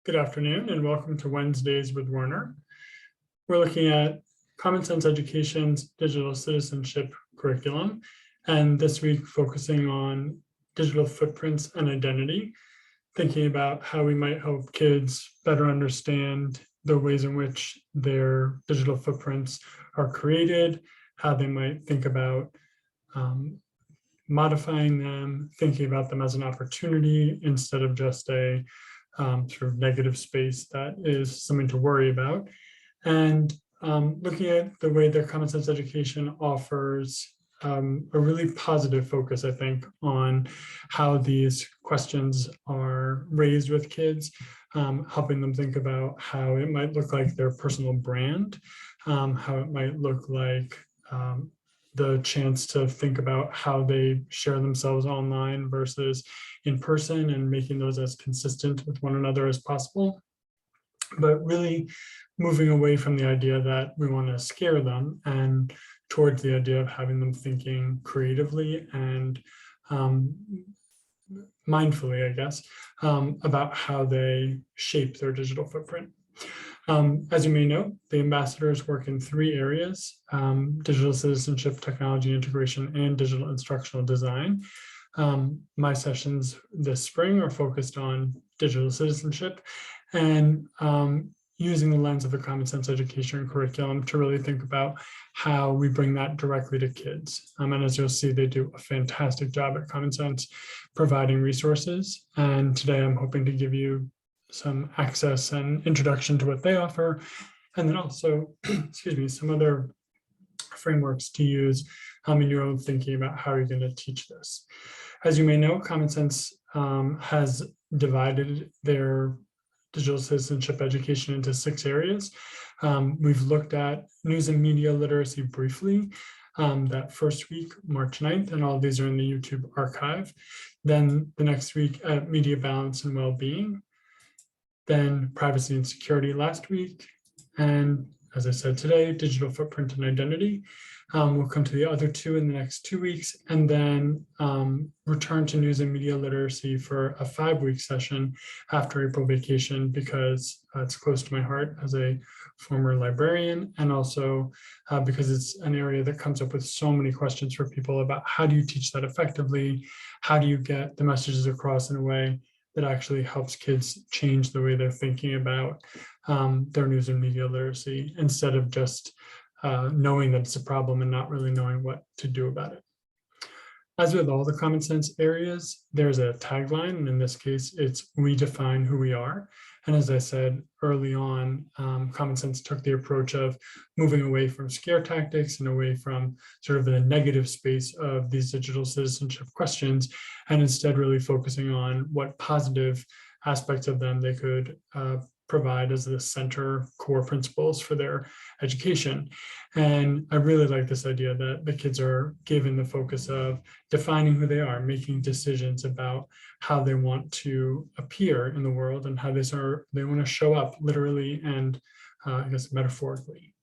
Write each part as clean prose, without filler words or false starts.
Good afternoon and welcome to Wednesdays with Werner. We're looking at Common Sense Education's digital citizenship curriculum, and this week focusing on digital footprints and identity, thinking about how we might help kids better understand the ways in which their digital footprints are created, how they might think about modifying them, thinking about them as an opportunity instead of just a sort of negative space that is something to worry about, and looking at the way that Common Sense Education offers a really positive focus, I think, on how these questions are raised with kids, helping them think about how it might look like their personal brand, how it might look like the chance to think about how they share themselves online versus in person, and making those as consistent with one another as possible. But really moving away from the idea that we want to scare them and towards the idea of having them thinking creatively and mindfully, I guess, about how they shape their digital footprint. As you may know, the ambassadors work in three areas: digital citizenship, technology integration, and digital instructional design. My sessions this spring are focused on digital citizenship and using the lens of a Common Sense Education curriculum to really think about how we bring that directly to kids. And as you'll see, they do a fantastic job at Common Sense providing resources. And today I'm hoping to give you some access and introduction to what they offer, and then also, excuse me, some other frameworks to use in your own thinking about how you're going to teach this. As you may know, Common Sense has divided their digital citizenship education into 6 areas. We've looked at news and media literacy briefly that first week, March 9th, and all of these are in the YouTube archive. Then the next week at media balance and well-being, then privacy and security last week, and as I said today, digital footprint and identity. We'll come to the other 2 in the next 2 weeks, and then return to news and media literacy for a 5-week session after April vacation, because it's close to my heart as a former librarian, and also because it's an area that comes up with so many questions for people about how do you teach that effectively? How do you get the messages across in a way that actually helps kids change the way they're thinking about their news and media literacy, instead of just knowing that it's a problem and not really knowing what to do about it. As with all the Common Sense areas, there's a tagline, and in this case, it's Redefine Who We Are. And as I said early on, Common Sense took the approach of moving away from scare tactics and away from sort of the negative space of these digital citizenship questions, and instead really focusing on what positive aspects of them they could provide as the center core principles for their education. And I really like this idea that the kids are given the focus of defining who they are, making decisions about how they want to appear in the world and how they want to show up literally and I guess metaphorically.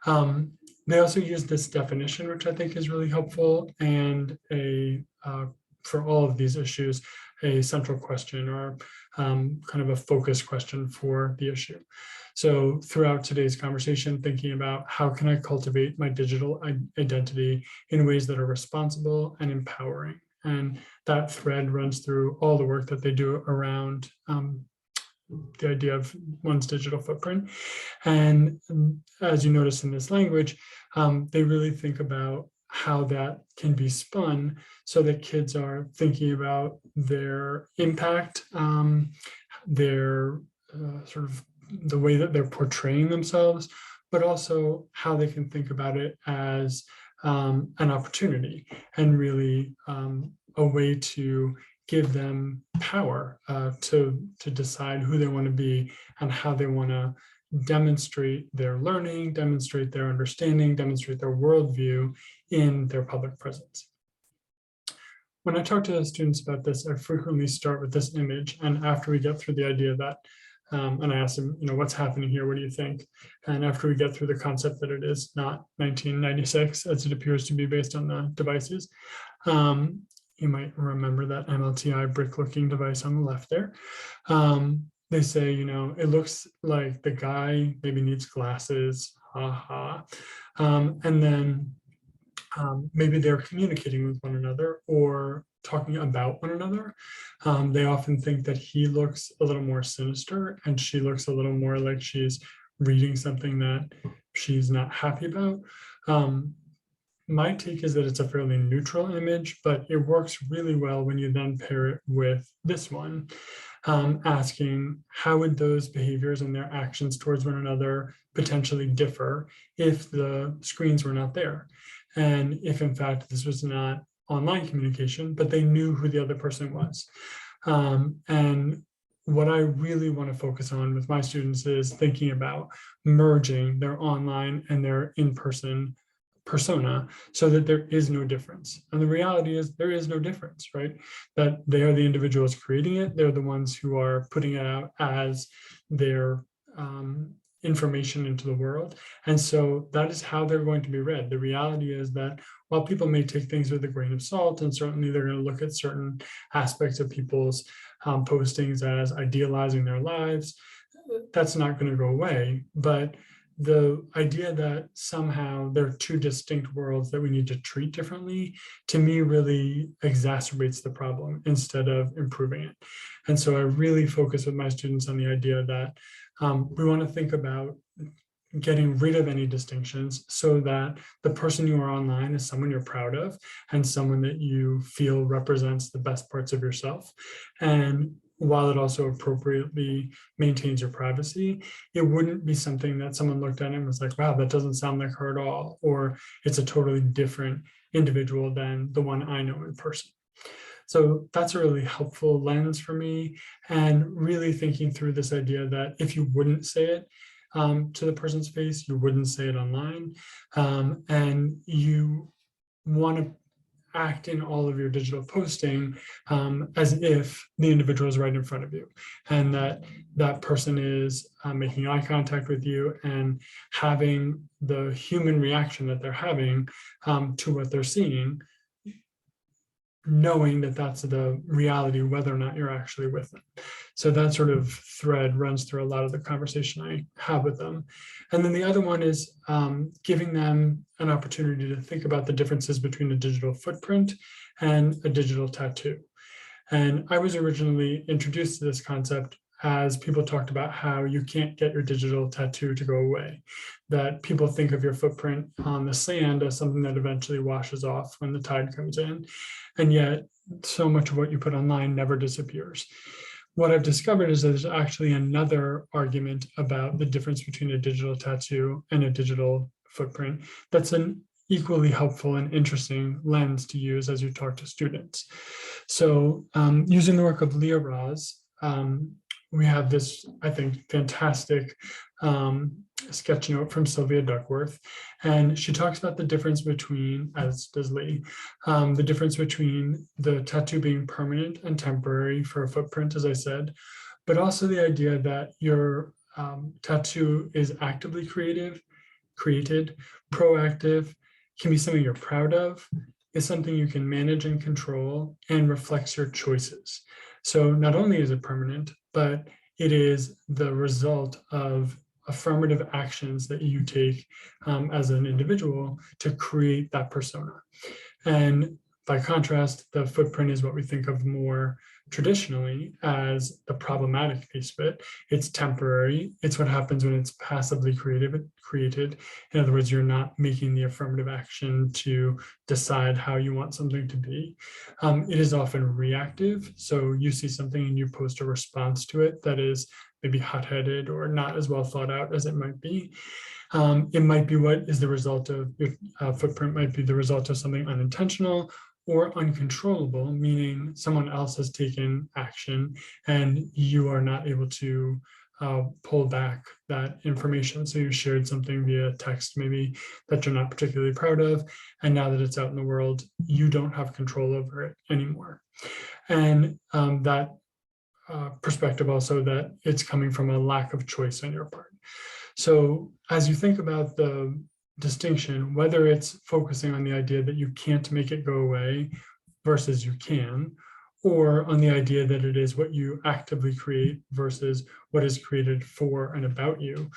They also use this definition, which I think is really helpful, and for all of these issues, a central question or kind of a focus question for the issue. So throughout today's conversation, thinking about how can I cultivate my digital identity in ways that are responsible and empowering. And that thread runs through all the work that they do around the idea of one's digital footprint. And as you notice in this language, they really think about how that can be spun so that kids are thinking about their impact, their sort of the way that they're portraying themselves, but also how they can think about it as an opportunity and really a way to give them power to decide who they want to be and how they want to demonstrate their learning, demonstrate their understanding, demonstrate their worldview in their public presence. When I talk to students about this, I frequently start with this image, and after we get through the idea that, and I ask them, what's happening here, what do you think? And after we get through the concept that it is not 1996, as it appears to be based on the devices, you might remember that MLTI brick-looking device on the left there. they say, it looks like the guy maybe needs glasses, haha. And then maybe they're communicating with one another or talking about one another. They often think that he looks a little more sinister and she looks a little more like she's reading something that she's not happy about. My take is that it's a fairly neutral image, but it works really well when you then pair it with this one, asking how would those behaviors and their actions towards one another potentially differ if the screens were not there? And if in fact this was not online communication, but they knew who the other person was. And what I really want to focus on with my students is thinking about merging their online and their in-person persona so that there is no difference. And the reality is there is no difference, right? That they are the individuals creating it. They're the ones who are putting it out as their information into the world. And so that is how they're going to be read. The reality is that while people may take things with a grain of salt, and certainly they're going to look at certain aspects of people's postings as idealizing their lives, that's not going to go away. But the idea that somehow there are two distinct worlds that we need to treat differently, to me, really exacerbates the problem instead of improving it. And so I really focus with my students on the idea that we want to think about getting rid of any distinctions so that the person you are online is someone you're proud of and someone that you feel represents the best parts of yourself. And while it also appropriately maintains your privacy, it wouldn't be something that someone looked at and was like, wow, that doesn't sound like her at all, or it's a totally different individual than the one I know in person. So that's a really helpful lens for me, and really thinking through this idea that if you wouldn't say it to the person's face, you wouldn't say it online, and you want to act in all of your digital posting as if the individual is right in front of you, and that that person is making eye contact with you and having the human reaction that they're having to what they're seeing, knowing that that's the reality, whether or not you're actually with them. So that sort of thread runs through a lot of the conversation I have with them. And then the other one is giving them an opportunity to think about the differences between a digital footprint and a digital tattoo. And I was originally introduced to this concept as people talked about how you can't get your digital tattoo to go away, that people think of your footprint on the sand as something that eventually washes off when the tide comes in. And yet so much of what you put online never disappears. What I've discovered is that there's actually another argument about the difference between a digital tattoo and a digital footprint that's an equally helpful and interesting lens to use as you talk to students. So using the work of Leah Raz, we have this, I think, fantastic sketch note from Sylvia Duckworth. And she talks about the difference between, as does Lee, the difference between the tattoo being permanent and temporary for a footprint, as I said, but also the idea that your tattoo is actively created, proactive, can be something you're proud of, is something you can manage and control, and reflects your choices. So not only is it permanent, but it is the result of affirmative actions that you take as an individual to create that persona. And by contrast, the footprint is what we think of more traditionally as the problematic piece of it. It's temporary. It's what happens when it's passively created. In other words, you're not making the affirmative action to decide how you want something to be. It is often reactive. So you see something and you post a response to it that is maybe hot-headed or not as well thought out as it might be. It might be what is the result of your footprint might be the result of something unintentional or uncontrollable, meaning someone else has taken action and you are not able to pull back that information. So you shared something via text maybe that you're not particularly proud of, and now that it's out in the world, you don't have control over it anymore. And that perspective also that it's coming from a lack of choice on your part. So as you think about the distinction, whether it's focusing on the idea that you can't make it go away versus you can, or on the idea that it is what you actively create versus what is created for and about you.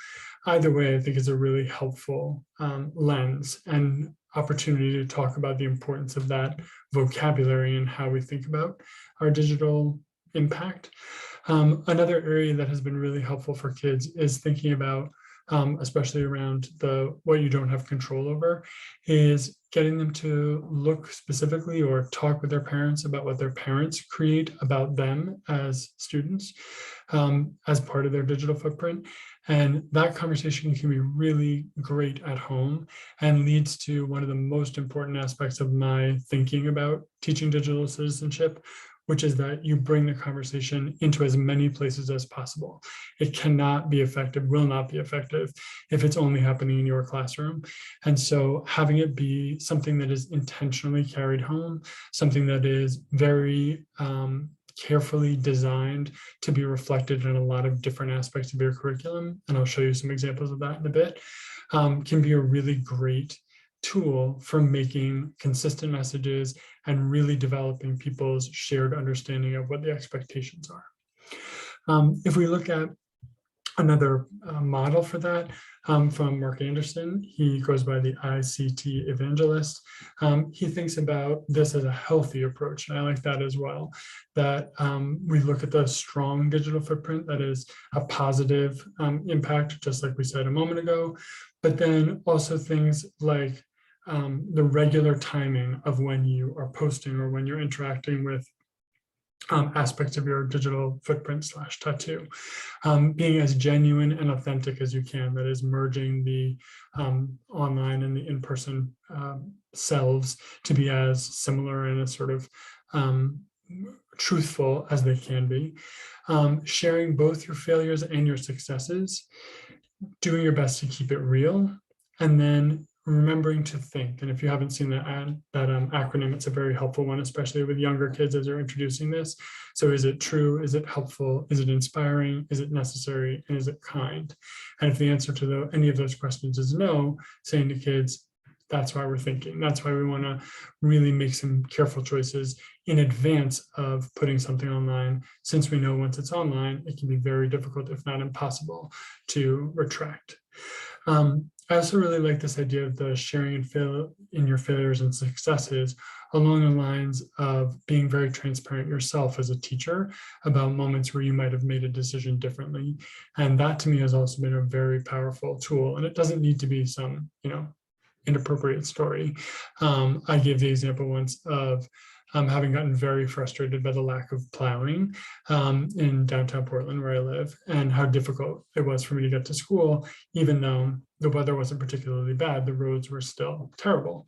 Either way, I think is a really helpful lens and opportunity to talk about the importance of that vocabulary and how we think about our digital impact. Another area that has been really helpful for kids is thinking about, especially around what you don't have control over, is getting them to look specifically or talk with their parents about what their parents create about them as students, as part of their digital footprint. And that conversation can be really great at home and leads to one of the most important aspects of my thinking about teaching digital citizenship, which is that you bring the conversation into as many places as possible. It cannot be effective, will not be effective, if it's only happening in your classroom. And so having it be something that is intentionally carried home, something that is very carefully designed to be reflected in a lot of different aspects of your curriculum, and I'll show you some examples of that in a bit, can be a really great tool for making consistent messages and really developing people's shared understanding of what the expectations are. If we look at another model for that from Mark Anderson, he goes by the ICT evangelist. He thinks about this as a healthy approach, and I like that as well, that we look at the strong digital footprint that is a positive impact, just like we said a moment ago, but then also things like the regular timing of when you are posting or when you're interacting with aspects of your digital footprint / tattoo, being as genuine and authentic as you can, that is merging the online and the in-person selves to be as similar and as sort of truthful as they can be, sharing both your failures and your successes, doing your best to keep it real, and then remembering to think. And if you haven't seen that acronym, it's a very helpful one, especially with younger kids as they're introducing this. So is it true? Is it helpful? Is it inspiring? Is it necessary? And is it kind? And if the answer to any of those questions is no, saying to kids, that's why we're thinking. That's why we want to really make some careful choices in advance of putting something online, since we know once it's online, it can be very difficult, if not impossible, to retract. I also really like this idea of the sharing in your failures and successes along the lines of being very transparent yourself as a teacher about moments where you might have made a decision differently. And that to me has also been a very powerful tool. And it doesn't need to be some, inappropriate story. I gave the example once of having gotten very frustrated by the lack of plowing in downtown Portland, where I live, and how difficult it was for me to get to school, even though the weather wasn't particularly bad, the roads were still terrible.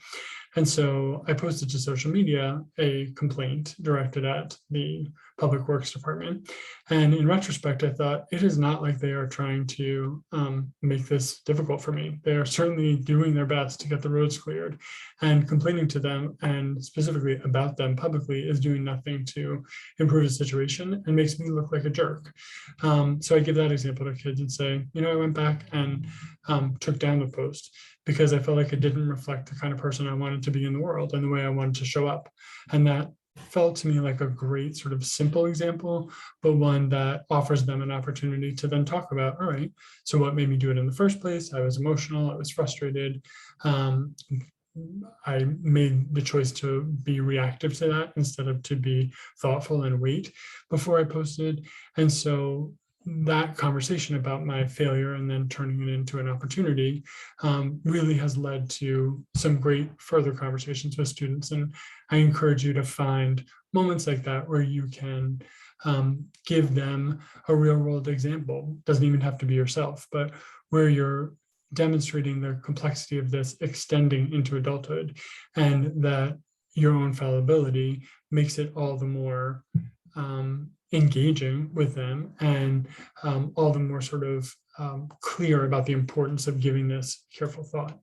And so I posted to social media a complaint directed at the Public Works Department. And in retrospect, I thought it is not like they are trying to make this difficult for me. They are certainly doing their best to get the roads cleared, and complaining to them and specifically about them publicly is doing nothing to improve the situation and makes me look like a jerk. So I give that example to kids and say, I went back and took down the post because I felt like it didn't reflect the kind of person I wanted to be in the world and the way I wanted to show up. And that felt to me like a great sort of simple example, but one that offers them an opportunity to then talk about, all right, so what made me do it in the first place? I was emotional, I was frustrated. I made the choice to be reactive to that instead of to be thoughtful and wait before I posted. And so that conversation about my failure and then turning it into an opportunity really has led to some great further conversations with students. And I encourage you to find moments like that where you can give them a real world example. Doesn't even have to be yourself, but where you're demonstrating the complexity of this extending into adulthood, and that your own fallibility makes it all the more engaging with them, and all the more sort of clear about the importance of giving this careful thought.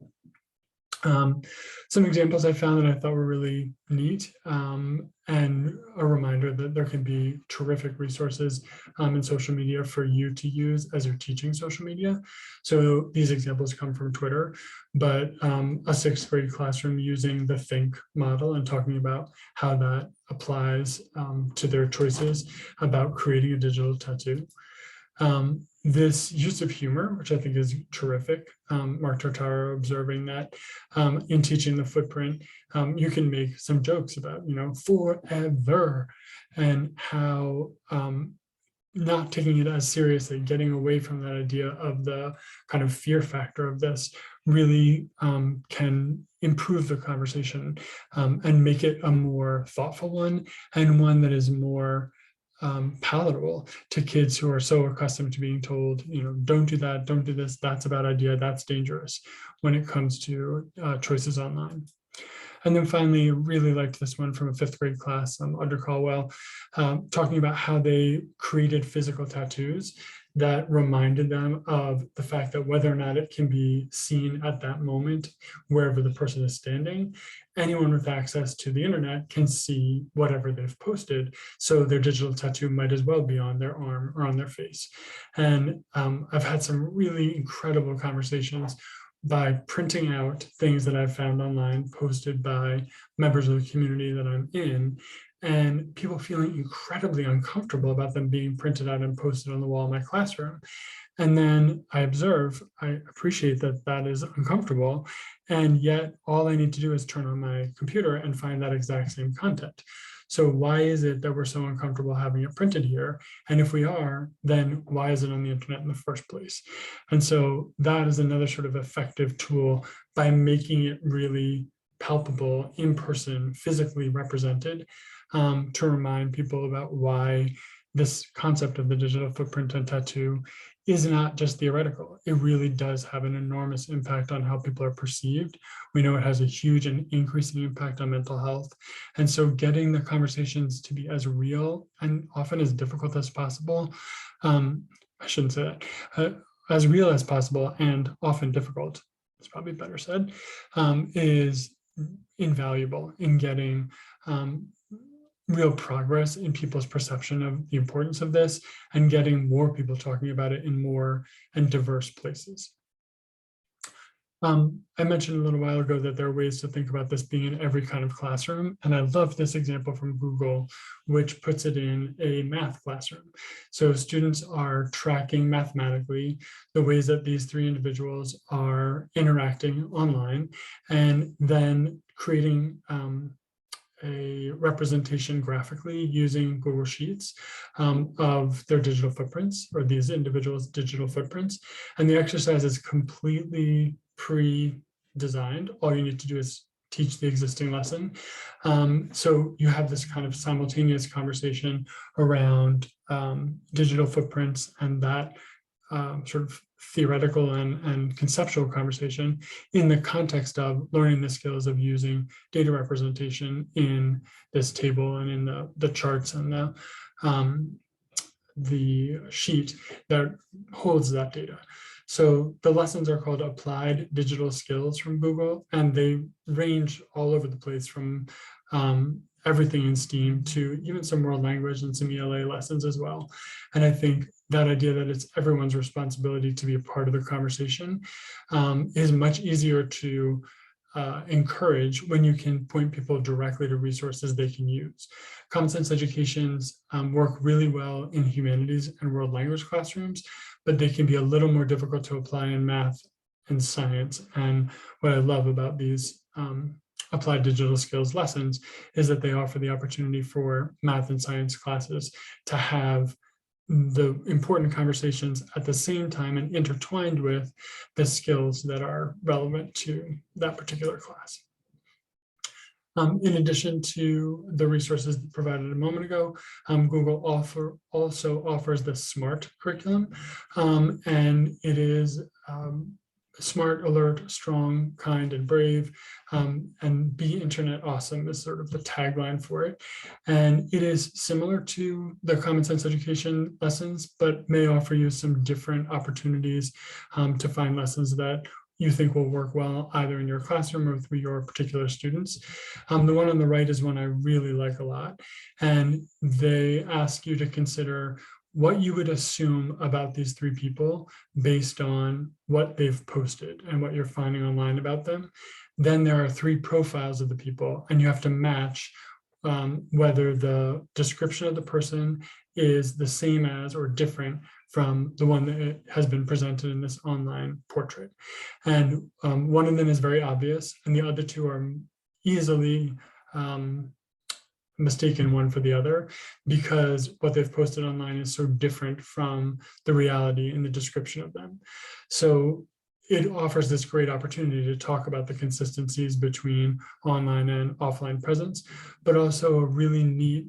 Some examples I found that I thought were really neat, and a reminder that there can be terrific resources in social media for you to use as you're teaching social media. So these examples come from Twitter, but a 6th grade classroom using the think model and talking about how that applies to their choices about creating a digital tattoo. This use of humor, which I think is terrific. Mark Tartaro observing that in teaching the footprint, you can make some jokes about, forever, and how not taking it as seriously, getting away from that idea of the kind of fear factor of this really can improve the conversation and make it a more thoughtful one, and one that is more palatable to kids who are so accustomed to being told, don't do that, don't do this, that's a bad idea, that's dangerous when it comes to choices online. And then finally, really liked this one from a 5th grade class under Caldwell, talking about how they created physical tattoos that reminded them of the fact that whether or not it can be seen at that moment, wherever the person is standing, anyone with access to the internet can see whatever they've posted. So their digital tattoo might as well be on their arm or on their face. And I've had some really incredible conversations by printing out things that I've found online posted by members of the community that I'm in, and people feeling incredibly uncomfortable about them being printed out and posted on the wall in my classroom. And then I appreciate that that is uncomfortable, and yet all I need to do is turn on my computer and find that exact same content. So why is it that we're so uncomfortable having it printed here? And if we are, then why is it on the internet in the first place? And so that is another sort of effective tool by making it really palpable, in person, physically represented, to remind people about why this concept of the digital footprint and tattoo is not just theoretical. It really does have an enormous impact on how people are perceived. We know it has a huge and increasing impact on mental health. And so getting the conversations to be as real and often as difficult as possible, I shouldn't say that, as real as possible and often difficult, it's probably better said, is invaluable in getting real progress in people's perception of the importance of this and getting more people talking about it in more and diverse places. I mentioned a little while ago that there are ways to think about this being in every kind of classroom. And I love this example from Google, which puts it in a math classroom. So students are tracking mathematically the ways that these 3 individuals are interacting online, and then creating a representation graphically using Google Sheets of their digital footprints, or these individuals' digital footprints. And the exercise is completely pre-designed. All you need to do is teach the existing lesson. So you have this kind of simultaneous conversation around digital footprints and that sort of theoretical and conceptual conversation in the context of learning the skills of using data representation in this table and in the charts and the sheet that holds that data. So the lessons are called Applied Digital Skills from Google, and they range all over the place from everything in STEAM to even some world language and some ELA lessons as well. And I think that idea that it's everyone's responsibility to be a part of the conversation is much easier to encourage when you can point people directly to resources they can use. Common sense educations work really well in humanities and world language classrooms, but they can be a little more difficult to apply in math and science. And what I love about these applied digital skills lessons is that they offer the opportunity for math and science classes to have the important conversations at the same time and intertwined with the skills that are relevant to that particular class. In addition to the resources provided a moment ago, Google also offers the SMART curriculum, and it is smart, alert, strong, kind, and brave, and be internet awesome is sort of the tagline for it. And it is similar to the common sense education lessons, but may offer you some different opportunities to find lessons that you think will work well either in your classroom or with your particular students. The one on the right is one I really like a lot. And they ask you to consider what you would assume about these three people based on what they've posted and what you're finding online about them. Then there are three profiles of the people, and you have to match whether the description of the person is the same as or different from the one that has been presented in this online portrait. And one of them is very obvious, and the other two are easily mistaken one for the other, because what they've posted online is so different from the reality in the description of them. So it offers this great opportunity to talk about the consistencies between online and offline presence, but also a really neat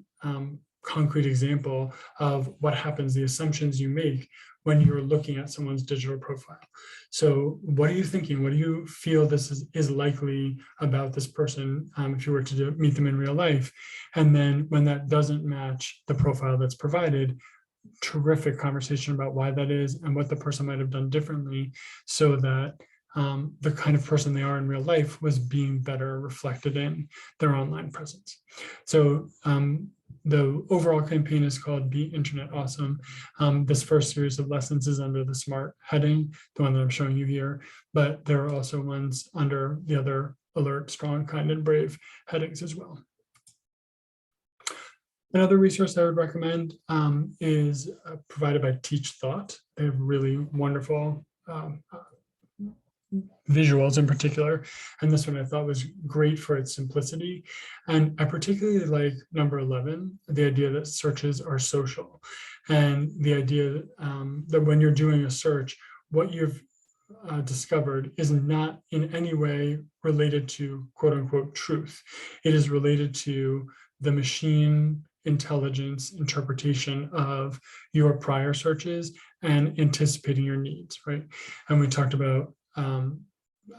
concrete example of what happens, the assumptions you make when you're looking at someone's digital profile. So what are you thinking? What do you feel this is likely about this person if you were to meet them in real life? And then when that doesn't match the profile that's provided, terrific conversation about why that is and what the person might have done differently so that the kind of person they are in real life was being better reflected in their online presence. So the overall campaign is called Be Internet Awesome. This first series of lessons is under the SMART heading, the one that I'm showing you here, but there are also ones under the other Alert, Strong, Kind, and Brave headings as well. Another resource I would recommend is provided by Teach Thought. They have really wonderful visuals in particular, and this one I thought was great for its simplicity. And I particularly like number 11, the idea that searches are social, and the idea that when you're doing a search, what you've discovered is not in any way related to quote unquote truth. It is related to the machine intelligence interpretation of your prior searches and anticipating your needs, right? And we talked about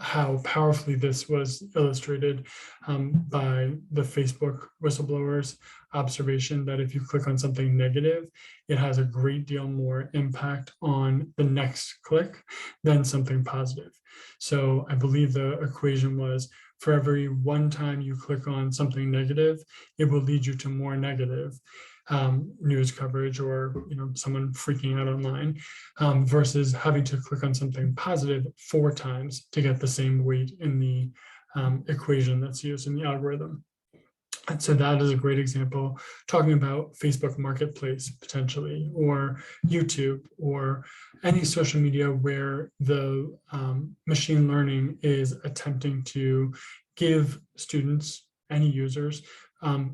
how powerfully this was illustrated by the Facebook whistleblowers' observation that if you click on something negative, it has a great deal more impact on the next click than something positive. So I believe the equation was, for every one time you click on something negative, it will lead you to more negative news coverage or someone freaking out online versus having to click on something positive 4 times to get the same weight in the equation that's used in the algorithm. And so that is a great example, talking about Facebook Marketplace potentially, or YouTube, or any social media where the machine learning is attempting to give students, any users,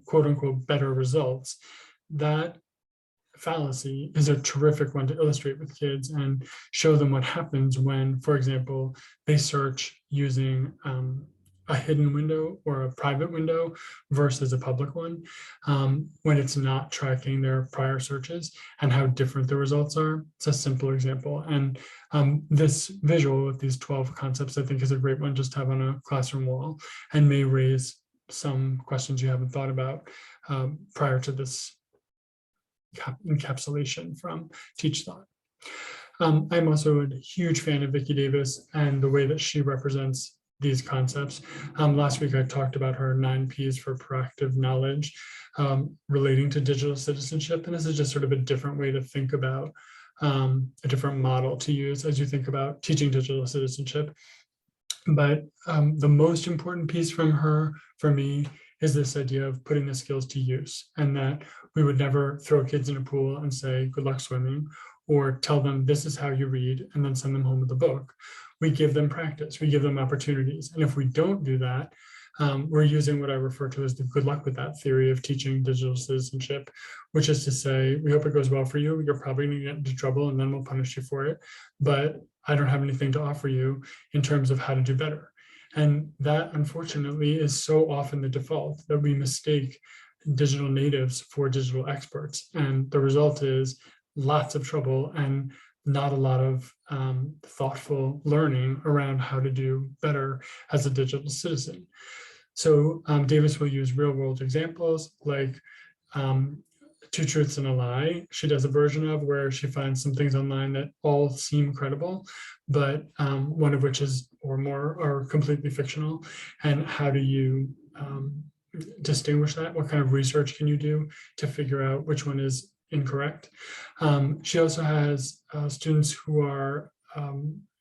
quote unquote, better results. That fallacy is a terrific one to illustrate with kids and show them what happens when, for example, they search using a hidden window or a private window versus a public one, when it's not tracking their prior searches and how different the results are. It's a simple example. And this visual with these 12 concepts, I think, is a great one just to have on a classroom wall and may raise some questions you haven't thought about prior to this encapsulation from Teach Thought. I'm also a huge fan of Vicki Davis and the way that she represents these concepts. Last week, I talked about her 9 Ps for proactive knowledge relating to digital citizenship. And this is just sort of a different way to think about a different model to use as you think about teaching digital citizenship. But the most important piece from her, for me, is this idea of putting the skills to use, and that we would never throw kids in a pool and say, good luck swimming, or tell them this is how you read and then send them home with a book. We give them practice, we give them opportunities. And if we don't do that, we're using what I refer to as the good luck with that theory of teaching digital citizenship, which is to say, we hope it goes well for you. You're probably going to get into trouble and then we'll punish you for it. But I don't have anything to offer you in terms of how to do better. And that, unfortunately, is so often the default, that we mistake digital natives for digital experts. And the result is lots of trouble and not a lot of thoughtful learning around how to do better as a digital citizen. So Davis will use real world examples like Two Truths and a Lie. She does a version of where she finds some things online that all seem credible, but one of which is or more are completely fictional. And how do you distinguish that? What kind of research can you do to figure out which one is incorrect? She also has students who are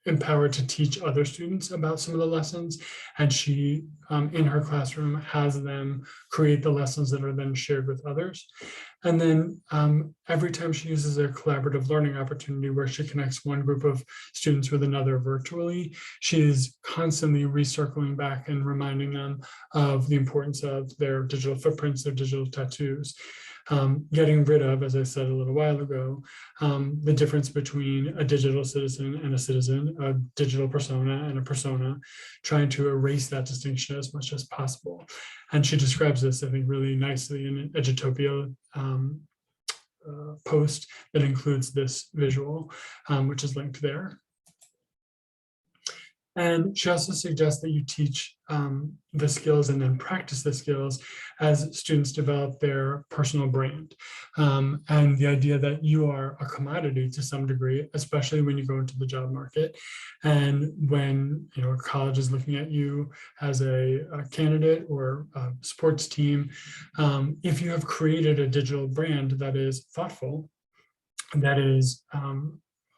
empowered to teach other students about some of the lessons. And she, in her classroom, has them create the lessons that are then shared with others. And then every time she uses a collaborative learning opportunity where she connects one group of students with another virtually, she is constantly recircling back and reminding them of the importance of their digital footprints, their digital tattoos. Getting rid of, as I said a little while ago, the difference between a digital citizen and a citizen, a digital persona and a persona, trying to erase that distinction as much as possible. And she describes this, I think, really nicely in an Edutopia post that includes this visual, which is linked there. And she also suggests that you teach the skills and then practice the skills as students develop their personal brand. And the idea that you are a commodity to some degree, especially when you go into the job market. And when a college is looking at you as a candidate or a sports team, if you have created a digital brand that is thoughtful, that is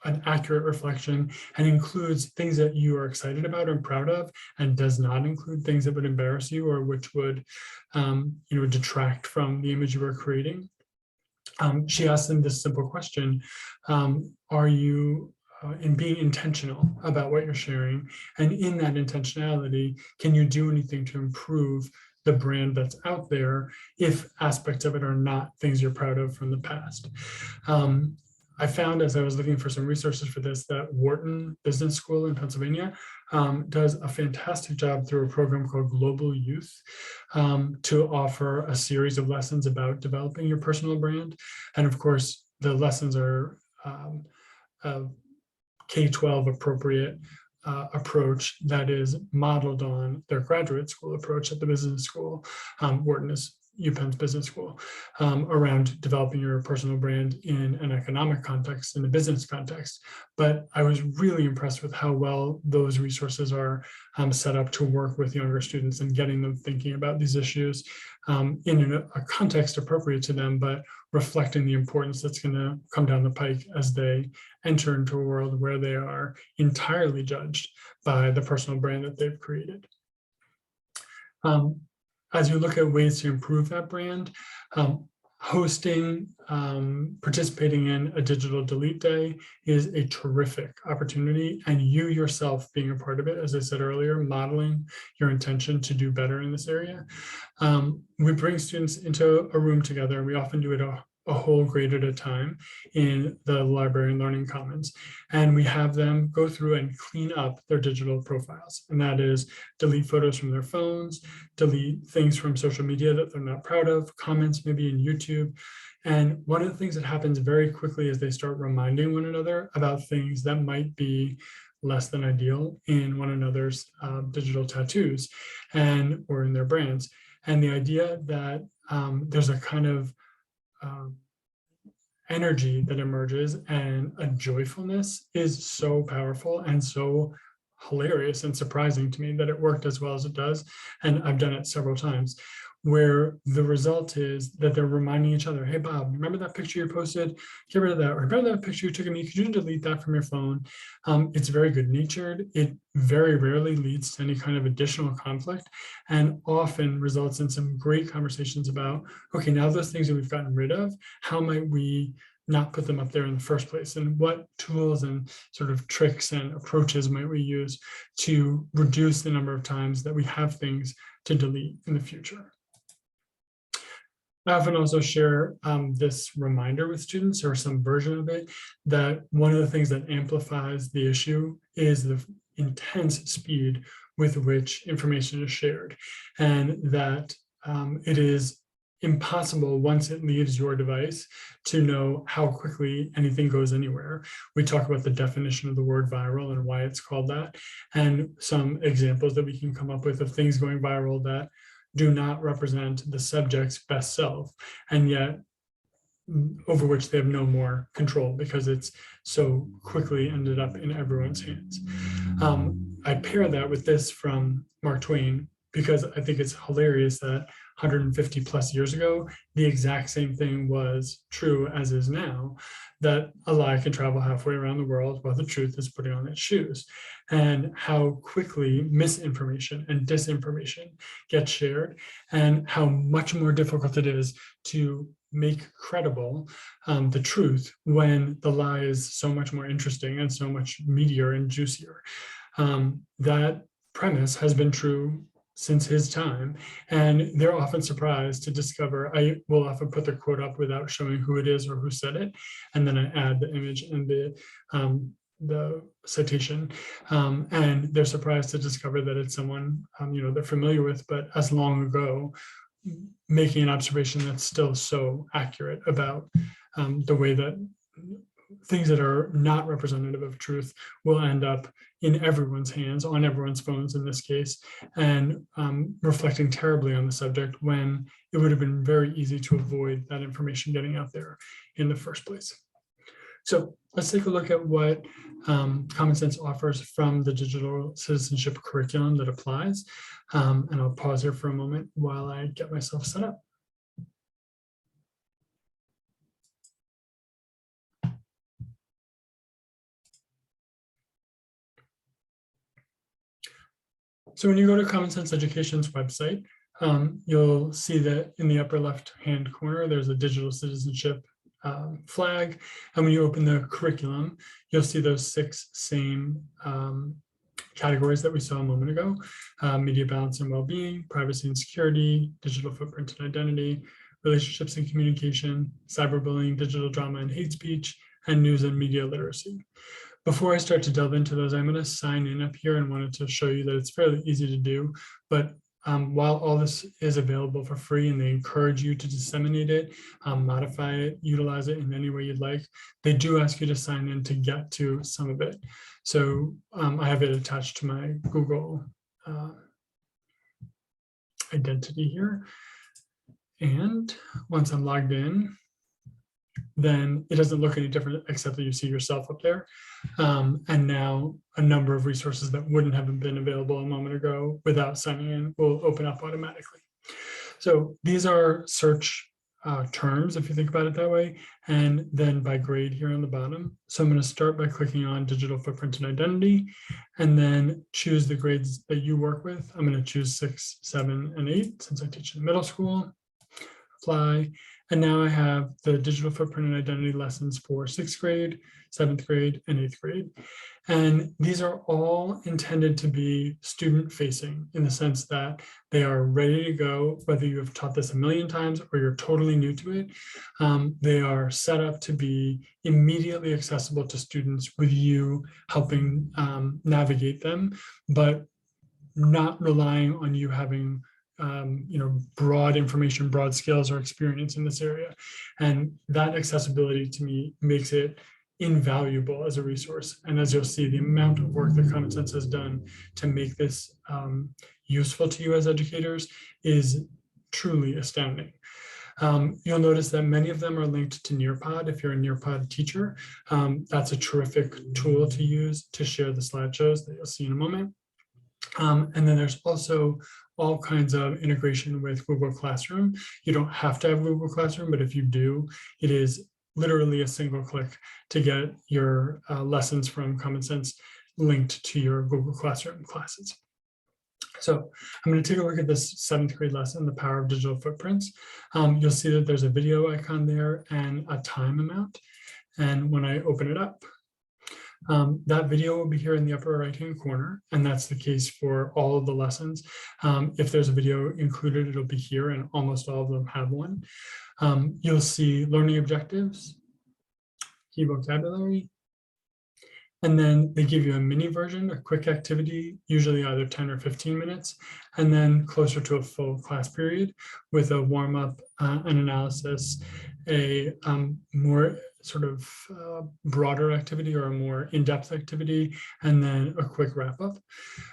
an accurate reflection and includes things that you are excited about and proud of, and does not include things that would embarrass you or which would detract from the image you are creating. She asked them this simple question: are you in being intentional about what you're sharing? And in that intentionality, can you do anything to improve the brand that's out there if aspects of it are not things you're proud of from the past? I found, as I was looking for some resources for this, that Wharton Business School in Pennsylvania does a fantastic job through a program called Global Youth to offer a series of lessons about developing your personal brand. And of course, the lessons are K-12 appropriate approach that is modeled on their graduate school approach at the business school. Wharton is UPenn's business school, around developing your personal brand in an economic context, in a business context. But I was really impressed with how well those resources are set up to work with younger students and getting them thinking about these issues in a context appropriate to them, but reflecting the importance that's going to come down the pike as they enter into a world where they are entirely judged by the personal brand that they've created. As you look at ways to improve that brand, hosting, participating in a digital delete day is a terrific opportunity, and you yourself being a part of it, as I said earlier, modeling your intention to do better in this area. We bring students into a room together, and we often do it a whole grade at a time in the library and learning commons. And we have them go through and clean up their digital profiles. And that is delete photos from their phones, delete things from social media that they're not proud of, comments maybe in YouTube. And one of the things that happens very quickly is they start reminding one another about things that might be less than ideal in one another's digital tattoos or in their brands. And the idea that there's a kind of energy that emerges and a joyfulness is so powerful and so hilarious and surprising to me that it worked as well as it does. And I've done it several times, where the result is that they're reminding each other, hey, Bob, remember that picture you posted? Get rid of that. Or remember that picture you took of me? Could you delete that from your phone? It's very good natured. It very rarely leads to any kind of additional conflict, and often results in some great conversations about, okay, now those things that we've gotten rid of, how might we not put them up there in the first place? And what tools and sort of tricks and approaches might we use to reduce the number of times that we have things to delete in the future? I often also share this reminder with students, or some version of it, that one of the things that amplifies the issue is the intense speed with which information is shared, and that it is impossible once it leaves your device to know how quickly anything goes anywhere. We talk about the definition of the word viral and why it's called that, and some examples that we can come up with of things going viral that do not represent the subject's best self. And yet over which they have no more control because it's so quickly ended up in everyone's hands. I pair that with this from Mark Twain because I think it's hilarious that 150 plus years ago, the exact same thing was true as is now, that a lie can travel halfway around the world while the truth is putting on its shoes, and how quickly misinformation and disinformation get shared, and how much more difficult it is to make credible the truth when the lie is so much more interesting and so much meatier and juicier. That premise has been true since his time, and they're often surprised to discover. I will often put the quote up without showing who it is or who said it, and then I add the image and the citation, and they're surprised to discover that it's someone they're familiar with, but as long ago, making an observation that's still so accurate about the way that things that are not representative of truth will end up in everyone's hands, on everyone's phones in this case, and reflecting terribly on the subject when it would have been very easy to avoid that information getting out there in the first place. So let's take a look at what Common Sense offers from the digital citizenship curriculum that applies. And I'll pause here for a moment while I get myself set up. So when you go to Common Sense Education's website, you'll see that in the upper left-hand corner, there's a digital citizenship flag. And when you open the curriculum, you'll see those 6 same categories that we saw a moment ago: media balance and well-being, privacy and security, digital footprint and identity, relationships and communication, cyberbullying, digital drama and hate speech, and news and media literacy. Before I start to delve into those, I'm going to sign in up here and wanted to show you that it's fairly easy to do. But while all this is available for free and they encourage you to disseminate it, modify it, utilize it in any way you'd like, they do ask you to sign in to get to some of it. So I have it attached to my Google identity here. And once I'm logged in, then it doesn't look any different except that you see yourself up there. And now a number of resources that wouldn't have been available a moment ago without signing in will open up automatically. So these are search terms, if you think about it that way, and then by grade here on the bottom. So I'm going to start by clicking on digital footprint and identity, and then choose the grades that you work with. I'm going to choose 6, 7, and 8 since I teach in middle school. Apply. And now I have the digital footprint and identity lessons for 6th grade, 7th grade, and 8th grade. And these are all intended to be student facing in the sense that they are ready to go, whether you have taught this a million times or you're totally new to it. They are set up to be immediately accessible to students with you helping navigate them, but not relying on you having broad information, broad skills or experience in this area. And that accessibility to me makes it invaluable as a resource. And as you'll see, the amount of work that Common Sense has done to make this useful to you as educators is truly astounding. You'll notice that many of them are linked to Nearpod. If you're a Nearpod teacher, that's a terrific tool to use to share the slideshows that you'll see in a moment. And then there's also all kinds of integration with Google Classroom. You don't have to have Google Classroom, but if you do, it is literally a single click to get your lessons from Common Sense linked to your Google Classroom classes. So I'm going to take a look at this 7th grade lesson, The Power of Digital Footprints. You'll see that there's a video icon there and a time amount. And when I open it up, that video will be here in the upper right-hand corner, and that's the case for all of the lessons. If there's a video included, it'll be here, and almost all of them have one. You'll see learning objectives, key vocabulary, and then they give you a mini version, a quick activity, usually either 10 or 15 minutes, and then closer to a full class period with a warm-up, an analysis, a more sort of broader activity or a more in-depth activity, and then a quick wrap-up.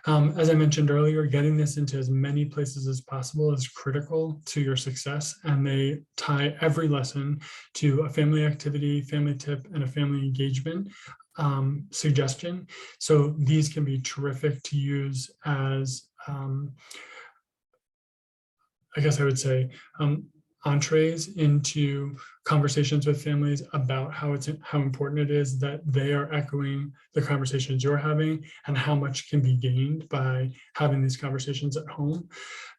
As I mentioned earlier, getting this into as many places as possible is critical to your success, and they tie every lesson to a family activity, family tip, and a family engagement suggestion. So these can be terrific to use as, I guess I would say, entrees into conversations with families about how important it is that they are echoing the conversations you're having, and how much can be gained by having these conversations at home.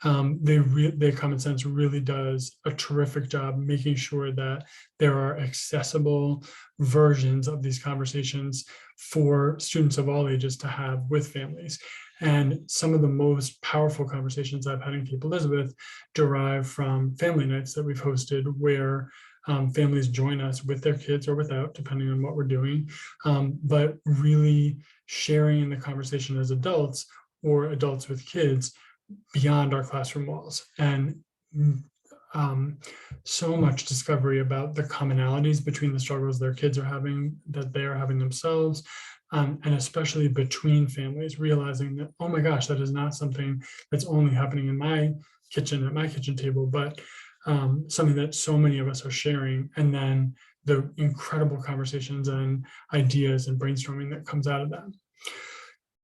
Their Common Sense really does a terrific job making sure that there are accessible versions of these conversations for students of all ages to have with families. And some of the most powerful conversations I've had in Cape Elizabeth derive from family nights that we've hosted, where families join us with their kids or without, depending on what we're doing, but really sharing in the conversation as adults or adults with kids beyond our classroom walls. And so much discovery about the commonalities between the struggles their kids are having, that they are having themselves, and especially between families, realizing that, oh my gosh, that is not something that's only happening in my kitchen, at my kitchen table, but something that so many of us are sharing. And then the incredible conversations and ideas and brainstorming that comes out of that.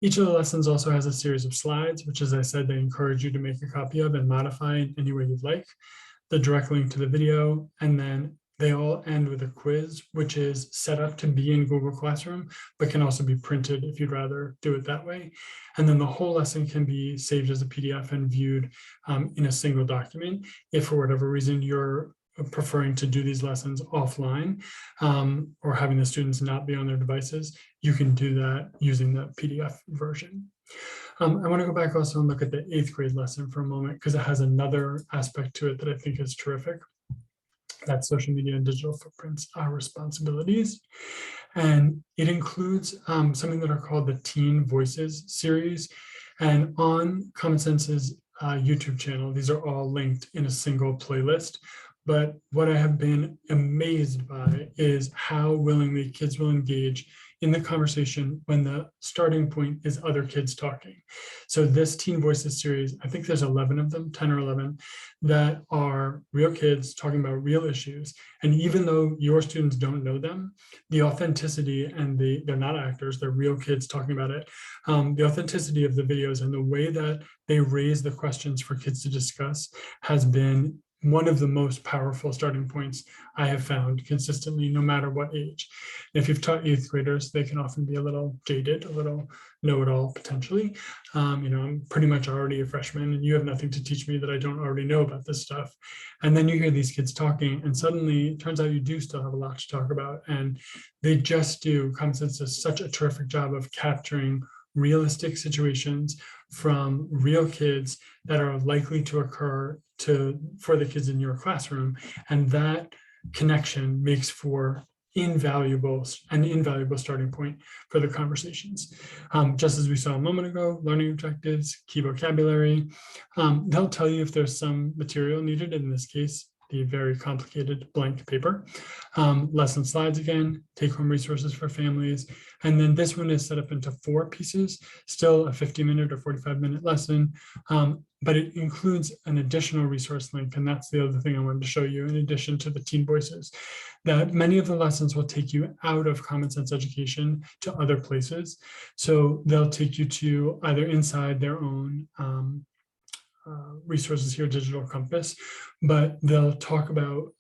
Each of the lessons also has a series of slides, which, as I said, they encourage you to make a copy of and modify in any way you'd like. The direct link to the video, and then they all end with a quiz, which is set up to be in Google Classroom, but can also be printed if you'd rather do it that way. And then the whole lesson can be saved as a PDF and viewed in a single document. If for whatever reason you're preferring to do these lessons offline, or having the students not be on their devices, you can do that using the PDF version. I want to go back also and look at the 8th grade lesson for a moment, because it has another aspect to it that I think is terrific. That's social media and digital footprints, our responsibilities. And it includes something that are called the Teen Voices series. And on Common Sense's YouTube channel, these are all linked in a single playlist. But what I have been amazed by is how willingly kids will engage in the conversation when the starting point is other kids talking. So this Teen Voices series, I think there's 11 of them, 10 or 11, that are real kids talking about real issues. And even though your students don't know them, the authenticity, and they're not actors, they're real kids talking about it. The authenticity of the videos and the way that they raise the questions for kids to discuss has been one of the most powerful starting points I have found consistently, no matter what age. If you've taught 8th graders, they can often be a little jaded, a little know-it-all potentially. I'm pretty much already a freshman, and you have nothing to teach me that I don't already know about this stuff. And then you hear these kids talking, and suddenly it turns out you do still have a lot to talk about. And they just do. Common Sense does such a terrific job of capturing realistic situations from real kids that are likely to occur for the kids in your classroom. And that connection makes for an invaluable starting point for the conversations. Just as we saw a moment ago, learning objectives, key vocabulary. They'll tell you if there's some material needed, in this case, the very complicated blank paper. Lesson slides again, take-home resources for families. And then this one is set up into 4 pieces, still a 50-minute or 45-minute lesson, but it includes an additional resource link. And that's the other thing I wanted to show you, in addition to the Teen Voices, that many of the lessons will take you out of Common Sense education to other places. So they'll take you to either inside their own resources here, Digital Compass, but they'll talk about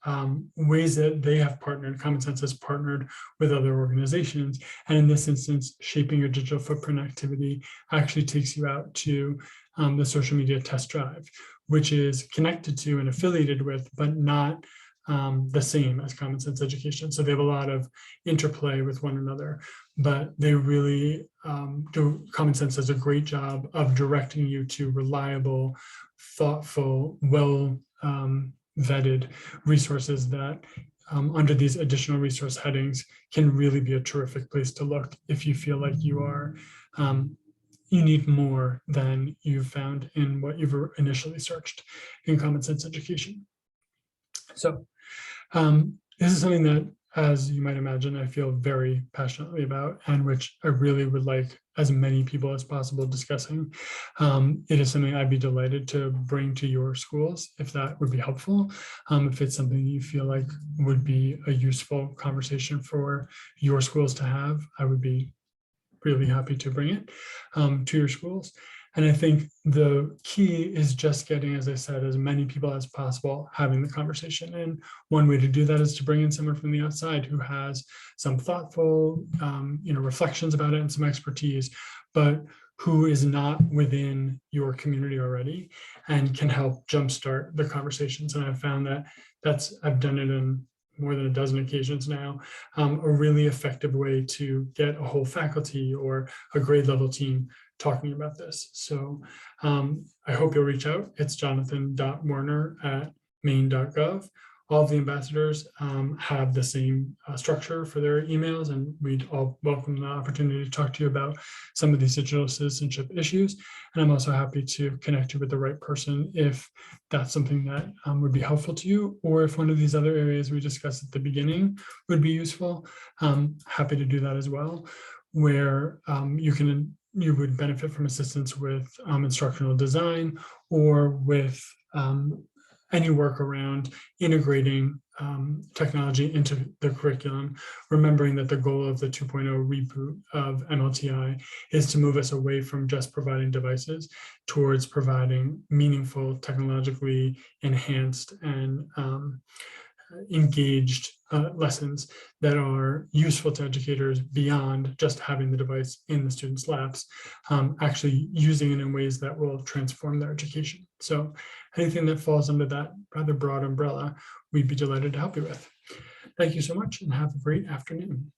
ways that they have partnered, Common Sense has partnered with other organizations. And in this instance, Shaping Your Digital Footprint activity actually takes you out to the social media test drive, which is connected to and affiliated with, but not the same as Common Sense education. So they have a lot of interplay with one another, but they really Common Sense does a great job of directing you to reliable, thoughtful, well vetted resources that under these additional resource headings can really be a terrific place to look if you feel like you need more than you've found in what you've initially searched in Common Sense education. So this is something that as you might imagine, I feel very passionately about, and which I really would like as many people as possible discussing. It is something I'd be delighted to bring to your schools if that would be helpful. If it's something you feel like would be a useful conversation for your schools to have, I would be really happy to bring it to your schools. And I think the key is just getting, as I said, as many people as possible having the conversation. And one way to do that is to bring in someone from the outside who has some thoughtful, reflections about it and some expertise, but who is not within your community already and can help jumpstart the conversations. And I've found that I've done it in more than a dozen occasions now, a really effective way to get a whole faculty or a grade level team talking about this. So I hope you'll reach out. It's jonathan.warner@maine.gov. All of the ambassadors have the same structure for their emails, and we'd all welcome the opportunity to talk to you about some of these digital citizenship issues. And I'm also happy to connect you with the right person if that's something that would be helpful to you, or if one of these other areas we discussed at the beginning would be useful. Happy to do that as well, where you would benefit from assistance with instructional design or with any work around integrating technology into the curriculum, remembering that the goal of the 2.0 reboot of MLTI is to move us away from just providing devices towards providing meaningful, technologically enhanced and engaged lessons that are useful to educators beyond just having the device in the students' laps, actually using it in ways that will transform their education. So anything that falls under that rather broad umbrella, we'd be delighted to help you with. Thank you so much and have a great afternoon.